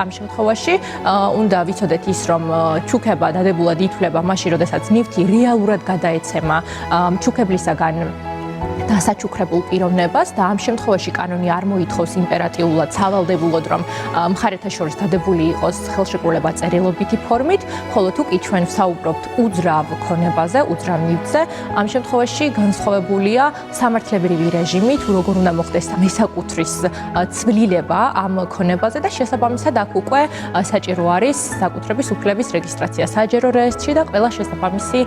ამ შემთხვევაში უნდა ვიცოდეთ ის, რომ ჩუქება დადებულად ითვლება მაშინ, როდესაც ნივთი რეალურად გადაეცემა ჩუქებლისაგან დასაჩუქრებულ პიროვნებას და ამ შემთხვევაში კანონი არ მოითხოვს იმპერატიულად, სავალდებულოდ, რომ მხარეთა შორის დადებული იყოს ხელშეკრულება წერილობითი ფორმით, ხოლო თუ კი ჩვენ ვსაუბრობთ უძრავ ქონებაზე, უძრავ ნივთზე, ამ შემთხვევაში განსხვავებულია სამართლებრივი რეჟიმი, თუ როგორ უნდა მოხდეს მესაკუთრის ცვლილება ამ ქონებაზე და შესაბამისად აქ უკვე საჭირო არის საკუთრების უფლების რეგისტრაცია საჯარო რეესტრში და ყველა შესაბამისი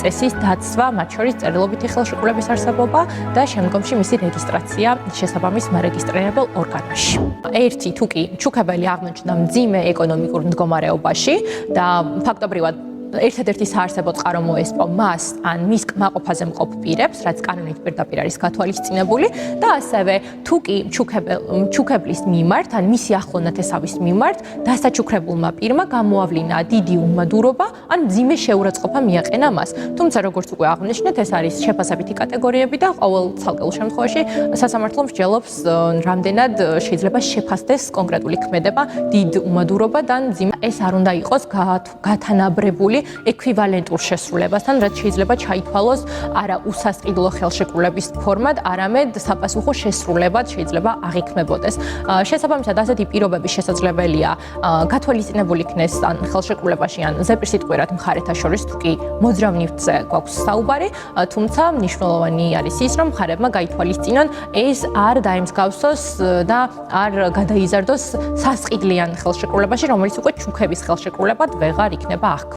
წესის დაცვა, მათ შორის წერილობითი ხელშეკრულების არსებობა და შემდგომში მისი რეგისტრაცია შესაბამის მარეგისტრირებელ ორგანოში. ერთი თუ კი ჩუქებელი აღმოჩნდა მძიმე ეკონომიკურ მდგომარეობაში და ფაქტობრივად ერთადერთი საარსებო წყარო მოესპო მას ან მის კმაყოფაზე მყოფ პირებს, რაც კანონით პირდაპირ არის გათვალისწინებული და ასევე თუ კი ჩუქებლის მიმართ ან მისი ახლო ნათესავის მიმართ დასაჩუქრებულმა პირმა გამოავლინა დიდი უმადურობა ან მძიმე შეურაცხყოფა მიაყენა მას. თუმცა როგორც უკვე აღნიშნეთ, ეს არის შეფასებითი კატეგორიები და ყოველ ცალკეულ შემთხვევაში სასამართლო მსჯელობს რამდენად შეიძლება შეფასდეს კონკრეტული ქმედება დიდ უმადურობა და მძიმე. ეს არ უნდა იყოს გათანაბრებული ექვივალენტურ შესრულებასთან, რაც შეიძლება ჩაითვალოს არა უსასყიდლო ხელშეკრულების ფორმად, არამედ საპასუხო შესრულებად შეიძლება აღიქმებოდეს. შესაბამისად, ასეთი პირობები შესაძლებელია გათვალისწინებული იქნეს ან ხელშეკრულებაში, ან ზეპირსიტყვიერად მხარეთა შორის, თუ კი მოძრავ ნივთზე გვაქვს საუბარი, თუმცა მნიშვნელოვანი არის ის, რომ მხარეებმა გაითვალისწინონ, ეს არ დაემსგავსოს და არ გადაიზარდოს სასყიდლიან ხელშეკრულებაში, რომელიც უკვე ჩუქების ხელშეკრულებად ვეღარ იქნება აღქმული.